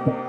Hello,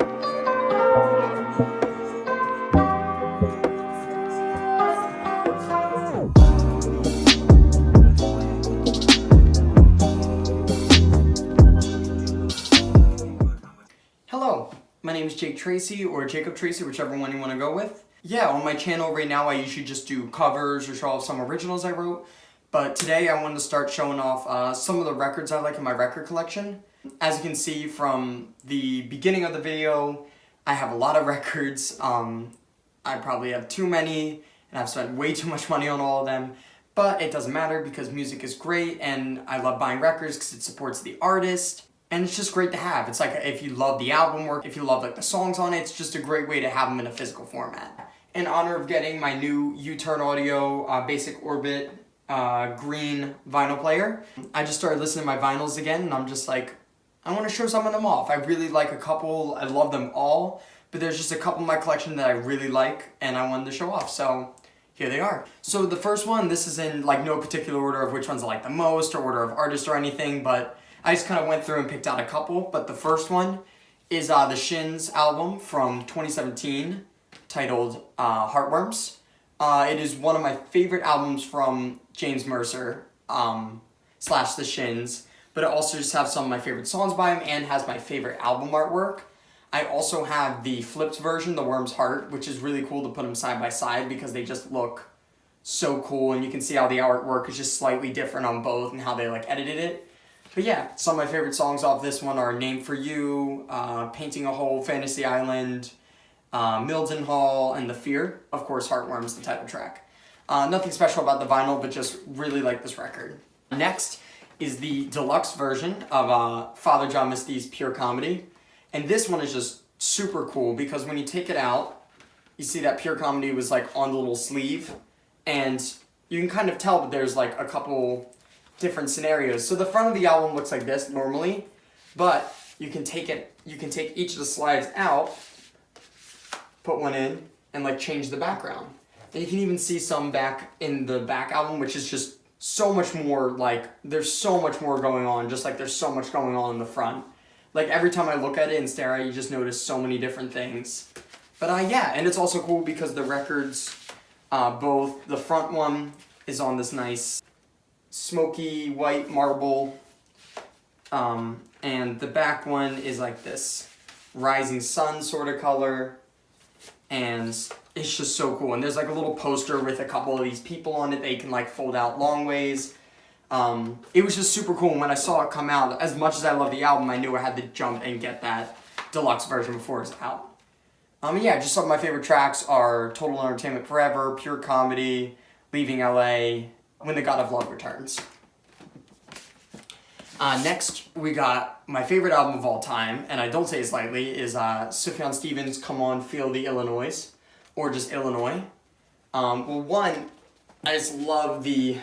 my name is Jake Tracy, or Jacob Tracy, whichever one you want to go with. Yeah, on my channel right now I usually just do covers or show off some originals I wrote, but today I wanted to start showing off some of the records I like in my record collection. As you can see from the beginning of the video, I have a lot of records. I probably have too many, and I've spent way too much money on all of them, but it doesn't matter because music is great, and I love buying records because it supports the artist. And it's just great to have. It's like if you love the album work, if you love like the songs on it, it's just a great way to have them in a physical format. In honor of getting my new U-Turn Audio Basic Orbit green vinyl player, I just started listening to my vinyls again, and I'm just like, I want to show some of them off. I really like a couple, I love them all, but there's just a couple in my collection that I really like, and I wanted to show off, so here they are. So the first one, this is in like no particular order of which ones I like the most, or order of artist or anything, but I just kind of went through and picked out a couple, but the first one is the Shins album from 2017, titled Heartworms. It is one of my favorite albums from James Mercer slash the Shins, but it also just has some of my favorite songs by him and has my favorite album artwork. I also have the flipped version, the Worm's Heart, which is really cool to put them side by side because they just look so cool, and you can see how the artwork is just slightly different on both and how they like edited it. But yeah, some of my favorite songs off this one are Name for You, Painting a Hole, Fantasy Island, Mildenhall, and The Fear. Of course, Heartworms, the title track. Nothing special about the vinyl, but just really like this record. Next is the deluxe version of Father John Misty's Pure Comedy. And this one is just super cool because when you take it out, you see that Pure Comedy was like on the little sleeve. And you can kind of tell that there's like a couple different scenarios. So the front of the album looks like this normally, but you can take each of the slides out, put one in, and like change the background. And you can even see some back in the back album, which is just so much more like, there's so much more going on, just like there's so much going on in the front. Like every time I look at it and stare at it, you just notice so many different things. But yeah, and it's also cool because the records, both the front one is on this nice smoky white marble, and the back one is like this rising sun sort of color, and it's just so cool. And there's like a little poster with a couple of these people on it that you can like fold out long ways. It was just super cool, and when I saw it come out, as much as I love the album, I knew I had to jump and get that deluxe version before it's out. Yeah, just some of my favorite tracks are Total Entertainment Forever, Pure Comedy, Leaving LA, When the God of Love Returns. Next, we got my favorite album of all time, and I don't say this lightly, is Sufjan Stevens' Come On Feel the Illinois, or just Illinois. Well, one, I just love the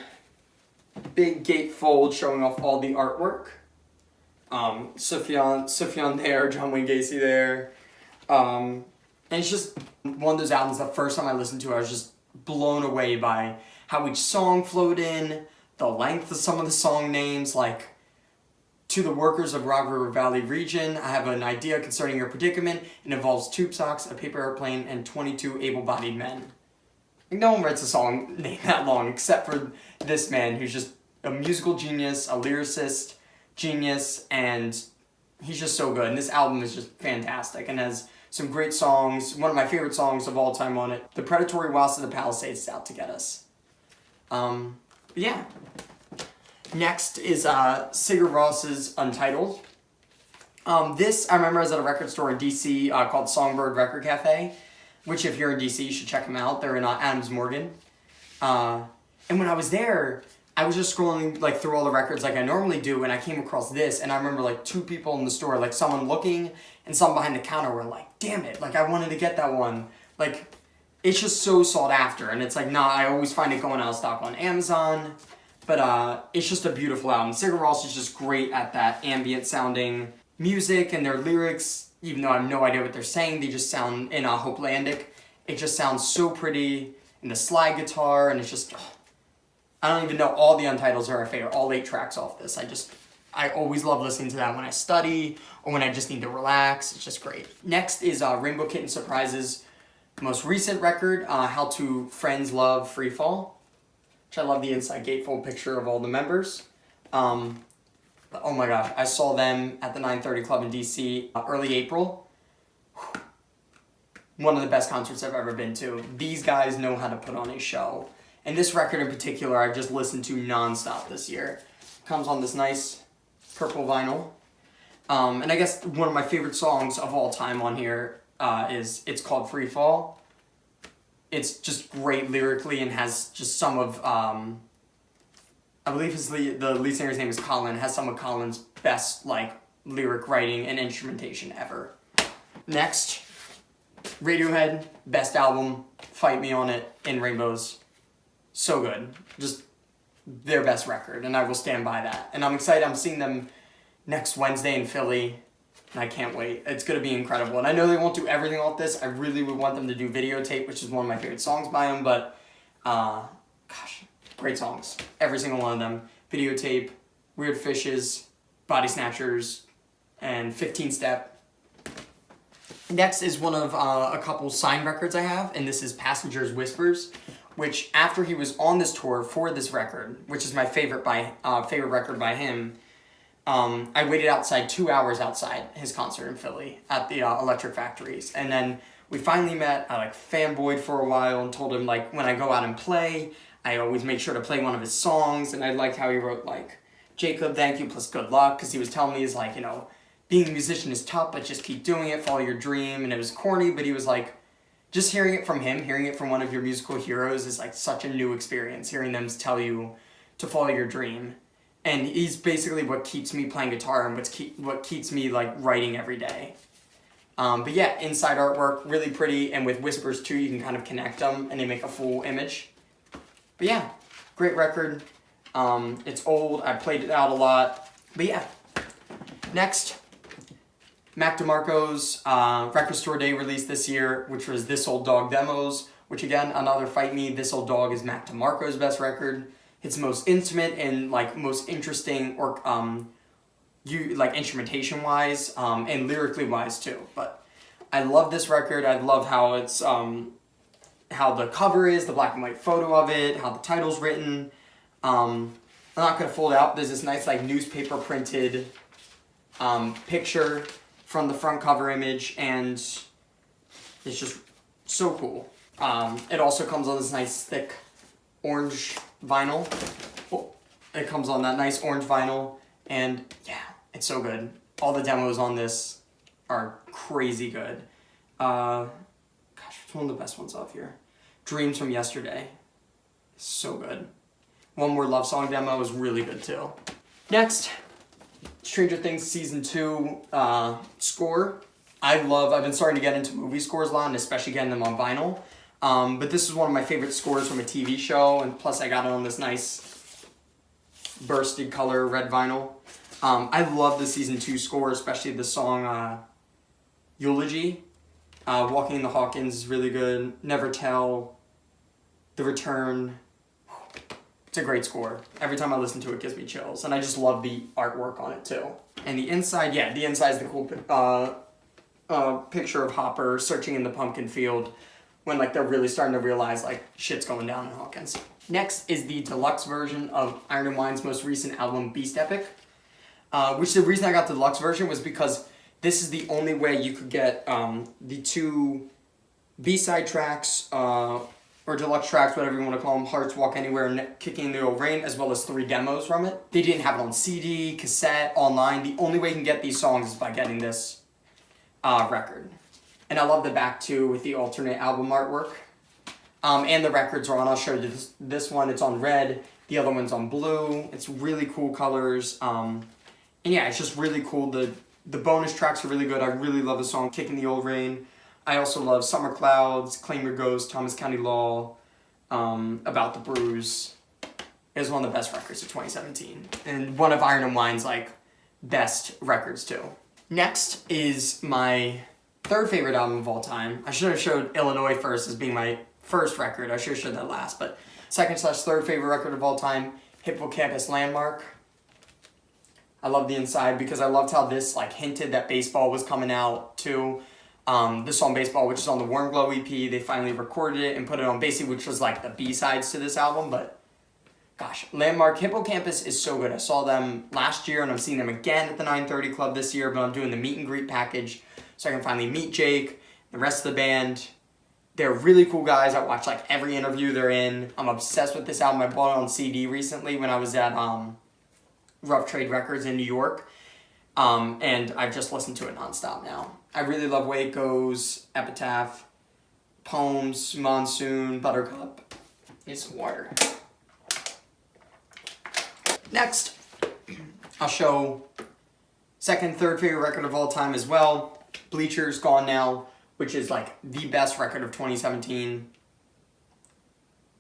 big gatefold showing off all the artwork. Sufjan there, John Wayne Gacy there. And it's just one of those albums, the first time I listened to it, I was just blown away by how each song flowed in, the length of some of the song names, like, to the workers of Rock River Valley region, I have an idea concerning your predicament. It involves tube socks, a paper airplane, and 22 able-bodied men. Like, no one writes a song named that long except for this man who's just a musical genius, a lyricist genius, and he's just so good. And this album is just fantastic and has some great songs. One of my favorite songs of all time on it, The Predatory West of the Palisades is out to get us. Yeah. Next is Sigur Ros's Untitled. This I remember I was at a record store in DC called Songbird Record Cafe, which if you're in DC you should check them out. They're in Adams Morgan. And when I was there, I was just scrolling like through all the records like I normally do, and I came across this, and I remember like two people in the store, like someone looking and someone behind the counter were like, damn it, like I wanted to get that one. Like, it's just so sought after, and it's like, nah, I always find it going out of stock on Amazon. But it's just a beautiful album. Sigur Rós is just great at that ambient sounding music, and their lyrics, even though I have no idea what they're saying, they just sound in Hopelandic. It just sounds so pretty, and the slide guitar, and it's just, I don't even know, all the Untitles are my favorite, all 8 tracks off this. I always love listening to that when I study or when I just need to relax. It's just great. Next is Rainbow Kitten Surprises' most recent record, How to Friends Love Free Fall, which I love the inside gatefold picture of all the members. Oh my gosh, I saw them at the 930 Club in DC early April. One of the best concerts I've ever been to. These guys know how to put on a show. And this record in particular, I've just listened to nonstop this year. Comes on this nice purple vinyl. And I guess one of my favorite songs of all time on here it's called Free Fall. It's just great lyrically and has just some of, I believe the lead singer's name is Colin, has some of Colin's best lyric writing and instrumentation ever. Next, Radiohead, best album, Fight Me on It, In Rainbows. So good. Just their best record, and I will stand by that. And I'm excited. I'm seeing them next Wednesday in Philly, and I can't wait. It's going to be incredible. And I know they won't do everything off this. I really would want them to do Videotape, which is one of my favorite songs by them, but gosh, great songs. Every single one of them. Videotape, Weird Fishes, Body Snatchers, and 15 Step. Next is one of a couple signed records I have, and this is Passengers Whispers, which after he was on this tour for this record, which is my favorite record by him, I waited outside 2 hours outside his concert in Philly at the Electric Factories. And then we finally met. I fanboyed for a while and told him when I go out and play, I always make sure to play one of his songs. And I liked how he wrote Jacob, thank you, plus good luck. Because he was telling me, he's being a musician is tough, but just keep doing it, follow your dream. And it was corny, but he was just hearing it from him, hearing it from one of your musical heroes is such a new experience, hearing them tell you to follow your dream. And he's basically what keeps me playing guitar and what keeps me writing every day. But yeah, inside artwork, really pretty, and with Whispers too, you can kind of connect them and they make a full image. But yeah, great record. It's old, I played it out a lot. But yeah, next, Mac DeMarco's Record Store Day release this year, which was This Old Dog Demos, which again, another Fight Me. This Old Dog is Mac DeMarco's best record. It's most intimate and most interesting, or instrumentation wise and lyrically wise too. But I love this record. I love how it's how the cover is, the black and white photo of it, how the title's written. I'm not gonna fold out. There's this nice newspaper printed picture from the front cover image, and it's just so cool. It also comes on this nice thick orange vinyl. It comes on that nice orange vinyl, and yeah, it's so good. All the demos on this are crazy good. Gosh, it's one of the best ones off here. Dreams from Yesterday, so good. One More Love Song demo is really good too. Next, Stranger Things Season 2 score. I've been starting to get into movie scores a lot, and especially getting them on vinyl. But this is one of my favorite scores from a TV show, and plus I got it on this nice bursted color red vinyl. I love the Season 2 score, especially the song Eulogy. Walking in the Hawkins is really good. Never Tell. The Return. It's a great score. Every time I listen to it, it gives me chills. And I just love the artwork on it too. And the inside, yeah, the inside is the cool picture of Hopper searching in the pumpkin field when they're really starting to realize shit's going down in Hawkins. Next is the deluxe version of Iron & Wine's most recent album, Beast Epic. Which the reason I got the deluxe version was because this is the only way you could get the two B-side tracks, or deluxe tracks, whatever you want to call them, Hearts, Walk Anywhere, and Kicking in the Old Rain, as well as 3 demos from it. They didn't have it on CD, cassette, online. The only way you can get these songs is by getting this record. And I love the back too with the alternate album artwork. And the records are on. I'll show you this one. It's on red. The other one's on blue. It's really cool colors. And yeah, it's just really cool. The bonus tracks are really good. I really love the song Kicking the Old Rain. I also love Summer Clouds, Claim Your Ghost, Thomas County Law, About the Bruise. It was one of the best records of 2017. And one of Iron & Wine's best records too. Next is my third favorite album of all time. I should have showed Illinois first as being my first record. I should have showed that last, but second/third favorite record of all time, Hippocampus Landmark. I love the inside because I loved how this like hinted that baseball was coming out too. This song Baseball, which is on the Warm Glow EP, they finally recorded it and put it on basically, which was like the B-sides to this album, but gosh, Landmark Hippocampus is so good. I saw them last year and I'm seeing them again at the 930 Club this year, but I'm doing the meet and greet package so I can finally meet Jake, the rest of the band. They're really cool guys. I watch like every interview they're in. I'm obsessed with this album. I bought it on CD recently when I was at Rough Trade Records in New York. And I've just listened to it nonstop now. I really love Way It Goes, Epitaph, Poems, Monsoon, Buttercup. Need some water. Next, I'll show second, third favorite record of all time as well. Bleachers Gone Now, which is like the best record of 2017.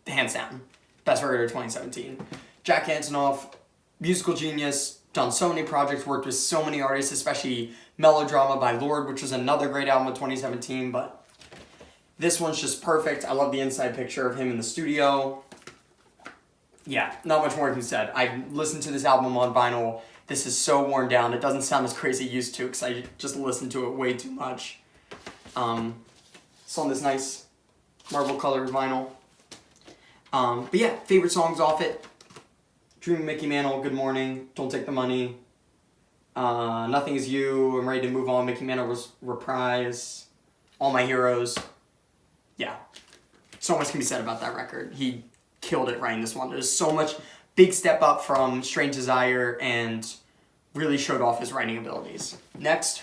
Hands down. Best record of 2017. Jack Antonoff, musical genius, done so many projects, worked with so many artists, especially Melodrama by Lorde, which was another great album of 2017, but this one's just perfect. I love the inside picture of him in the studio. Yeah, not much more can be said. I listened to this album on vinyl. This is so worn down. It doesn't sound as crazy as it used to because I just listened to it way too much. It's on this nice marble colored vinyl. But yeah, favorite songs off it. Dream of Mickey Mantle, Good Morning, Don't Take the Money, Nothing Is You, I'm Ready to Move On, Mickey Mantle Reprise, All My Heroes. Yeah, so much can be said about that record. He killed it writing this one. There's so much big step up from Strange Desire and really showed off his writing abilities. Next,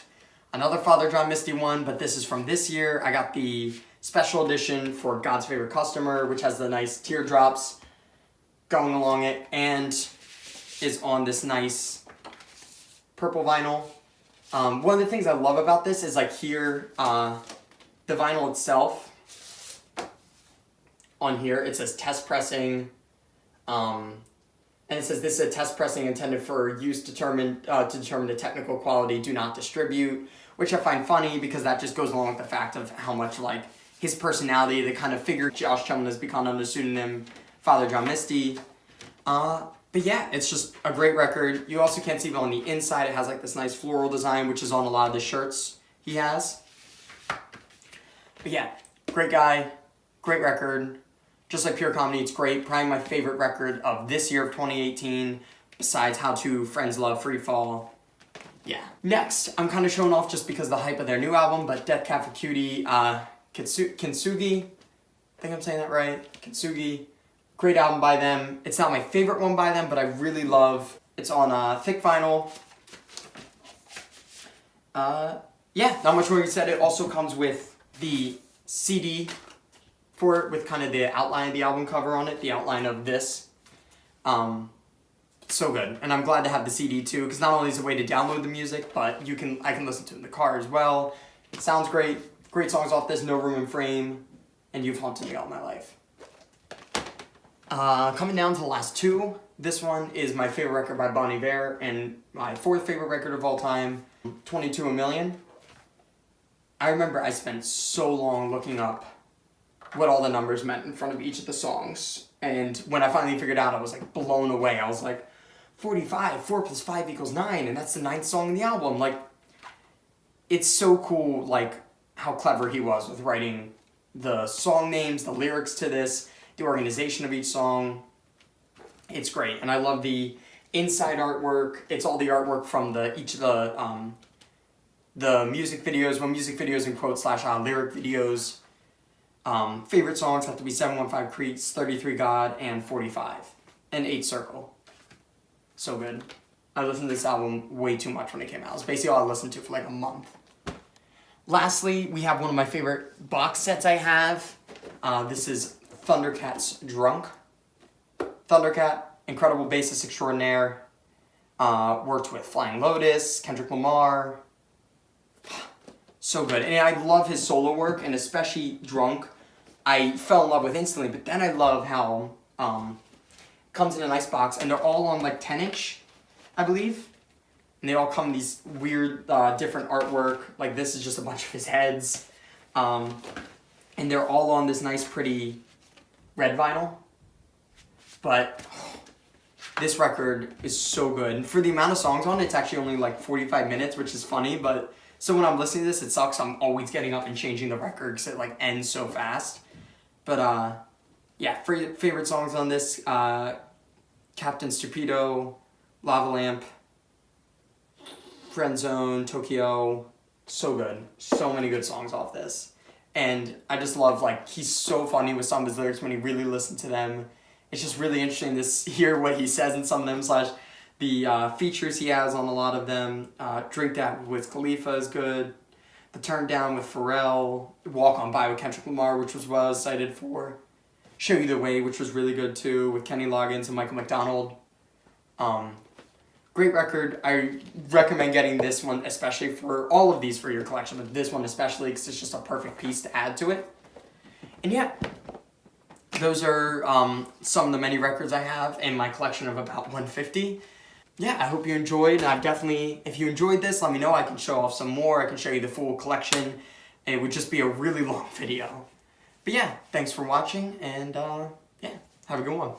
another Father John Misty one, but this is from this year. I got the special edition for God's Favorite Customer, which has the nice teardrops going along it and is on this nice purple vinyl. One of the things I love about this is like here, the vinyl itself, on here, it says test pressing, and it says this is a test pressing intended for use to determine the technical quality, do not distribute, which I find funny because that just goes along with the fact of how much like his personality, the kind of figure Josh Chumman has become under the pseudonym Father John Misty. But yeah, it's just a great record. You also can't see, but on the inside it has like this nice floral design, which is on a lot of the shirts he has. But yeah, great guy, great record. Just like Pure Comedy, it's great. Probably my favorite record of this year of 2018, besides How to Friends Love Free Fall. Yeah. Next, I'm kind of showing off just because of the hype of their new album, but Death Cab for Cutie, Kintsugi, I think I'm saying that right, Kintsugi. Great album by them. It's not my favorite one by them, but I really love. It's on thick vinyl. Yeah, not much more to be said. It also comes with the CD for it with kind of the outline of the album cover on it, the outline of this. So good. And I'm glad to have the CD too, because not only is it a way to download the music, but I can listen to it in the car as well. Sounds great. Great songs off this, No Room in Frame, and You've Haunted Me All My Life. Coming down to the last two, this one is my favorite record by Bon Iver and my fourth favorite record of all time, 22 A Million. I remember I spent so long looking up what all the numbers meant in front of each of the songs, and when I finally figured out, I was like blown away. I was like, 45, 4 plus 5 equals 9, and that's the 9th song in the album. Like, it's so cool, like, how clever he was with writing the song names, the lyrics to this, the organization of each song. It's great, and I love the inside artwork. It's all the artwork from each of the music videos, music videos in quotes / lyric videos. Favorite songs have to be 715 Creeks, 33 God, and 45, and 8 Circle. So good. I listened to this album way too much when it came out. It's basically all I listened to for like a month. Lastly, we have one of my favorite box sets I have. This is Thundercat's Drunk. Thundercat, incredible bassist extraordinaire. Worked with Flying Lotus, Kendrick Lamar. So good. And I love his solo work, and especially Drunk. I fell in love with instantly, but then I love how comes in a nice box, and they're all on like 10-inch, I believe. And they all come in these weird, different artwork. Like this is just a bunch of his heads. And they're all on this nice, pretty red vinyl. But This record is so good. And for the amount of songs on it, it's actually only like 45 minutes, which is funny, but so when I'm listening to this, it sucks. I'm always getting up and changing the record because it like ends so fast. But yeah, favorite songs on this, Captain Stupido, Lava Lamp, Friend Zone, Tokyo, so good. So many good songs off this. And I just love, like, he's so funny with some of his lyrics when you really listen to them. It's just really interesting to hear what he says in some of them, slash the features he has on a lot of them. Drink That with Khalifa is good. The Turn Down with Pharrell. Walk On By with Kendrick Lamar, which was what I was cited for. Show You the Way, which was really good too, with Kenny Loggins and Michael McDonald. Great record. I recommend getting this one, especially for all of these for your collection, but this one especially because it's just a perfect piece to add to it. And yeah, those are some of the many records I have in my collection of about 150. Yeah, I hope you enjoyed. Definitely, if you enjoyed this, let me know. I can show off some more. I can show you the full collection. It would just be a really long video. But yeah, thanks for watching, and yeah, have a good one.